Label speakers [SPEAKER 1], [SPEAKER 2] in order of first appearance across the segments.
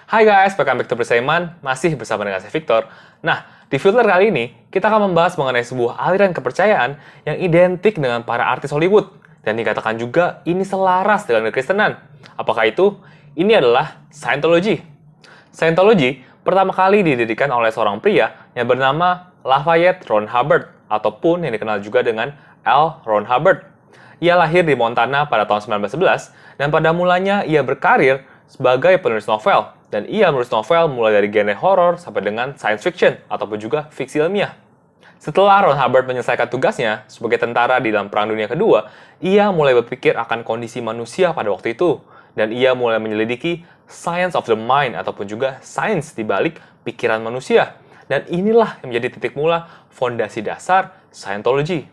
[SPEAKER 1] Hai guys, welcome back to Persaiman, masih bersama dengan saya Victor. Nah, di filter kali ini, kita akan membahas mengenai sebuah aliran kepercayaan yang identik dengan para artis Hollywood, dan dikatakan juga ini selaras dengan kekristenan. Apakah itu? Ini adalah Scientology. Scientology pertama kali didirikan oleh seorang pria yang bernama Lafayette Ron Hubbard, ataupun yang dikenal juga dengan L. Ron Hubbard. Ia lahir di Montana pada tahun 1911, dan pada mulanya ia berkarir sebagai penulis novel, dan ia menulis novel mulai dari genre horor sampai dengan science fiction ataupun juga fiksi ilmiah. Setelah Ron Hubbard menyelesaikan tugasnya sebagai tentara di dalam Perang Dunia Kedua, ia mulai berpikir akan kondisi manusia pada waktu itu, dan ia mulai menyelidiki science of the mind ataupun juga sains di balik pikiran manusia. Dan inilah yang menjadi titik mula fondasi dasar Scientology.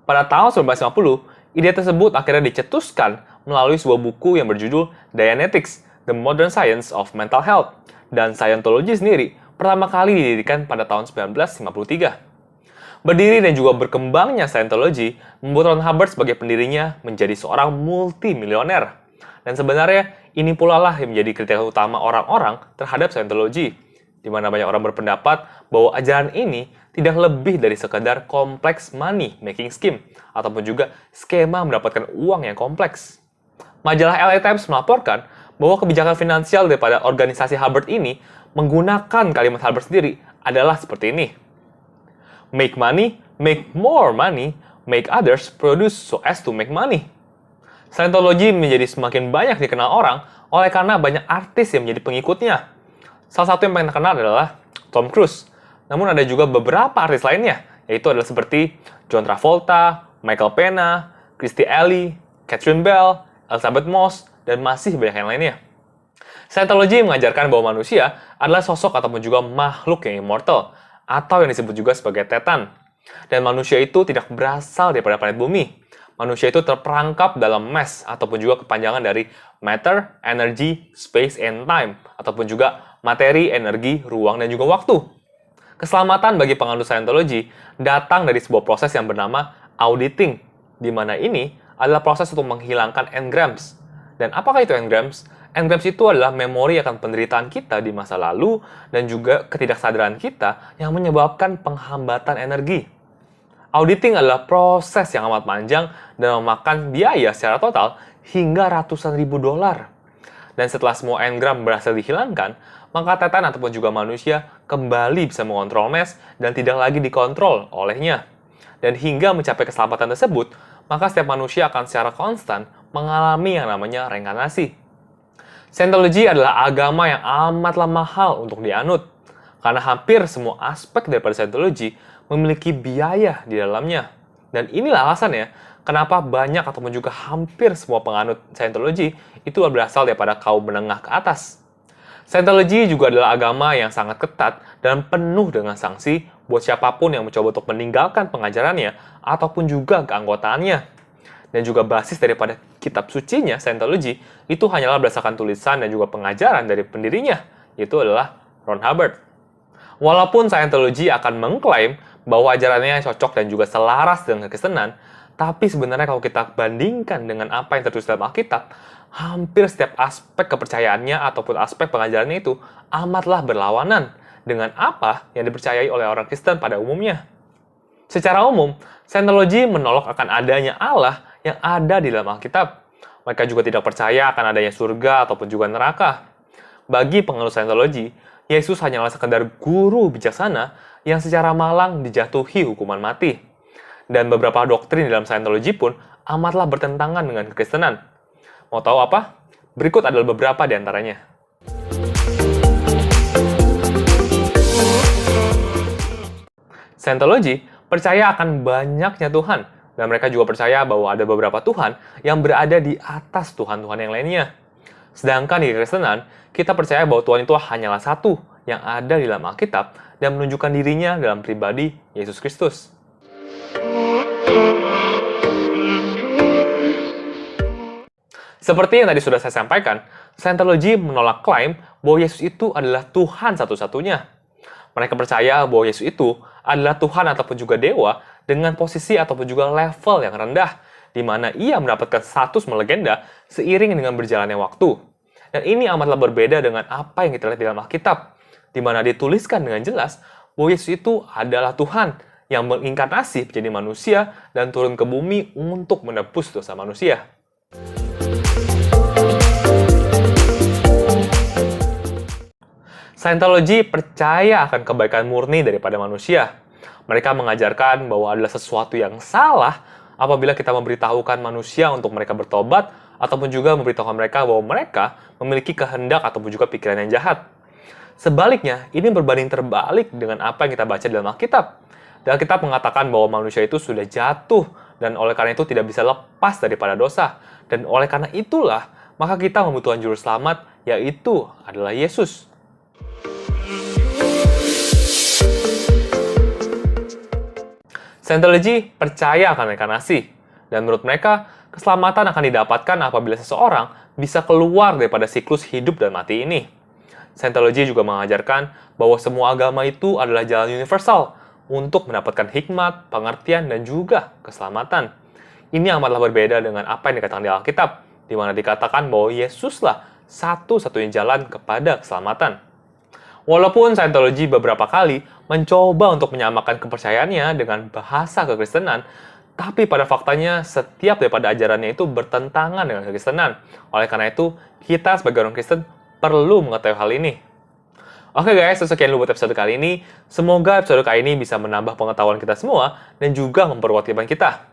[SPEAKER 1] Pada tahun 1950, ide tersebut akhirnya dicetuskan melalui sebuah buku yang berjudul Dianetics, The Modern Science of Mental Health. Dan Scientology sendiri pertama kali didirikan pada tahun 1953. Berdiri dan juga berkembangnya Scientology membuat Ron Hubbard sebagai pendirinya menjadi seorang multimilioner. Dan sebenarnya ini pula lah yang menjadi kriteria utama orang-orang terhadap Scientology, di mana banyak orang berpendapat bahwa ajaran ini tidak lebih dari sekedar kompleks money making scheme ataupun juga skema mendapatkan uang yang kompleks. Majalah LA Times melaporkan bahwa kebijakan finansial daripada organisasi Hubbard ini menggunakan kalimat Hubbard sendiri adalah seperti ini. Make money, make more money, make others produce so as to make money. Scientology menjadi semakin banyak dikenal orang oleh karena banyak artis yang menjadi pengikutnya. Salah satu yang paling terkenal adalah Tom Cruise. Namun ada juga beberapa artis lainnya, yaitu adalah seperti John Travolta, Michael Pena, Kirstie Alley, Catherine Bell, Elizabeth Moss, dan masih banyak yang lainnya. Scientology mengajarkan bahwa manusia adalah sosok ataupun juga makhluk yang immortal, atau yang disebut juga sebagai Tetan. Dan manusia itu tidak berasal daripada planet bumi. Manusia itu terperangkap dalam mass ataupun juga kepanjangan dari matter, energy, space, and time, ataupun juga materi, energi, ruang, dan juga waktu. Keselamatan bagi penganut Scientology datang dari sebuah proses yang bernama auditing, di mana ini adalah proses untuk menghilangkan engrams. Dan apakah itu engrams? Engrams itu adalah memori akan penderitaan kita di masa lalu dan juga ketidaksadaran kita yang menyebabkan penghambatan energi. Auditing adalah proses yang amat panjang dan memakan biaya secara total hingga ratusan ribu dolar. Dan setelah semua engram berhasil dihilangkan, maka Tetan ataupun juga manusia kembali bisa mengontrol mass dan tidak lagi dikontrol olehnya. Dan hingga mencapai keselamatan tersebut, maka setiap manusia akan secara konstan mengalami yang namanya reinkarnasi. Scientology adalah agama yang amatlah mahal untuk dianut, karena hampir semua aspek daripada Scientology memiliki biaya di dalamnya. Dan inilah alasannya kenapa banyak ataupun juga hampir semua penganut Scientology itu berasal daripada kaum menengah ke atas. Scientology juga adalah agama yang sangat ketat dan penuh dengan sanksi buat siapapun yang mencoba untuk meninggalkan pengajarannya ataupun juga keanggotaannya. Dan juga basis daripada kitab sucinya Scientology itu hanyalah berdasarkan tulisan dan juga pengajaran dari pendirinya, yaitu adalah Ron Hubbard. Walaupun Scientology akan mengklaim bahwa ajarannya cocok dan juga selaras dengan kekristenan, tapi sebenarnya kalau kita bandingkan dengan apa yang tertulis dalam Alkitab, hampir setiap aspek kepercayaannya ataupun aspek pengajarannya itu amatlah berlawanan dengan apa yang dipercayai oleh orang Kristen pada umumnya. Secara umum, Scientology menolak akan adanya Allah yang ada di dalam Alkitab. Mereka juga tidak percaya akan adanya surga ataupun juga neraka. Bagi penganut Scientology, Yesus hanyalah sekedar guru bijaksana yang secara malang dijatuhi hukuman mati. Dan beberapa doktrin di dalam Scientology pun amatlah bertentangan dengan kekristenan. Mau tahu apa? Berikut adalah beberapa di antaranya. Scientology percaya akan banyaknya Tuhan, dan mereka juga percaya bahwa ada beberapa Tuhan yang berada di atas Tuhan-Tuhan yang lainnya. Sedangkan di kekristenan, kita percaya bahwa Tuhan itu hanyalah satu yang ada di dalam Alkitab dan menunjukkan dirinya dalam pribadi Yesus Kristus. Seperti yang tadi sudah saya sampaikan, Scientology menolak klaim bahwa Yesus itu adalah Tuhan satu-satunya. Mereka percaya bahwa Yesus itu adalah Tuhan ataupun juga dewa dengan posisi ataupun juga level yang rendah, di mana ia mendapatkan status melegenda seiring dengan berjalannya waktu. Dan ini amatlah berbeda dengan apa yang kita lihat di dalam Alkitab, di mana dituliskan dengan jelas bahwa Yesus itu adalah Tuhan yang menginkarnasi menjadi manusia dan turun ke bumi untuk menebus dosa manusia. Scientology percaya akan kebaikan murni daripada manusia. Mereka mengajarkan bahwa adalah sesuatu yang salah apabila kita memberitahukan manusia untuk mereka bertobat ataupun juga memberitahukan mereka bahwa mereka memiliki kehendak ataupun juga pikiran yang jahat. Sebaliknya, ini berbanding terbalik dengan apa yang kita baca dalam Alkitab. Dan Alkitab mengatakan bahwa manusia itu sudah jatuh dan oleh karena itu tidak bisa lepas daripada dosa. Dan oleh karena itulah, maka kita membutuhkan juru selamat, yaitu adalah Yesus. Scientology percaya akan reinkarnasi, dan menurut mereka, keselamatan akan didapatkan apabila seseorang bisa keluar daripada siklus hidup dan mati ini. Scientology juga mengajarkan bahwa semua agama itu adalah jalan universal untuk mendapatkan hikmat, pengertian, dan juga keselamatan. Ini amatlah berbeda dengan apa yang dikatakan di Alkitab, di mana dikatakan bahwa Yesuslah satu-satunya jalan kepada keselamatan. Walaupun Scientology beberapa kali mencoba untuk menyamakan kepercayaannya dengan bahasa kekristenan, tapi pada faktanya setiap daripada ajarannya itu bertentangan dengan kekristenan. Oleh karena itu, kita sebagai orang Kristen perlu mengetahui hal ini. Oke guys, sekian dulu buat episode kali ini. Semoga episode kali ini bisa menambah pengetahuan kita semua dan juga memperkuat iman kita.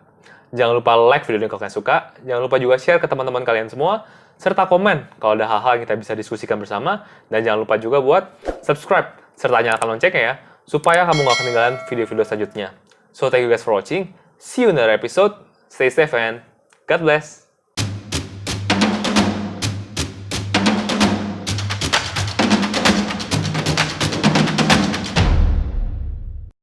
[SPEAKER 1] Jangan lupa like video ini kalau kalian suka. Jangan lupa juga share ke teman-teman kalian semua. Serta komen kalau ada hal-hal yang kita bisa diskusikan bersama. Dan jangan lupa juga buat subscribe, serta nyalakan loncengnya ya, supaya kamu gak ketinggalan video-video selanjutnya. So, thank you guys for watching. See you in another episode. Stay safe and God bless.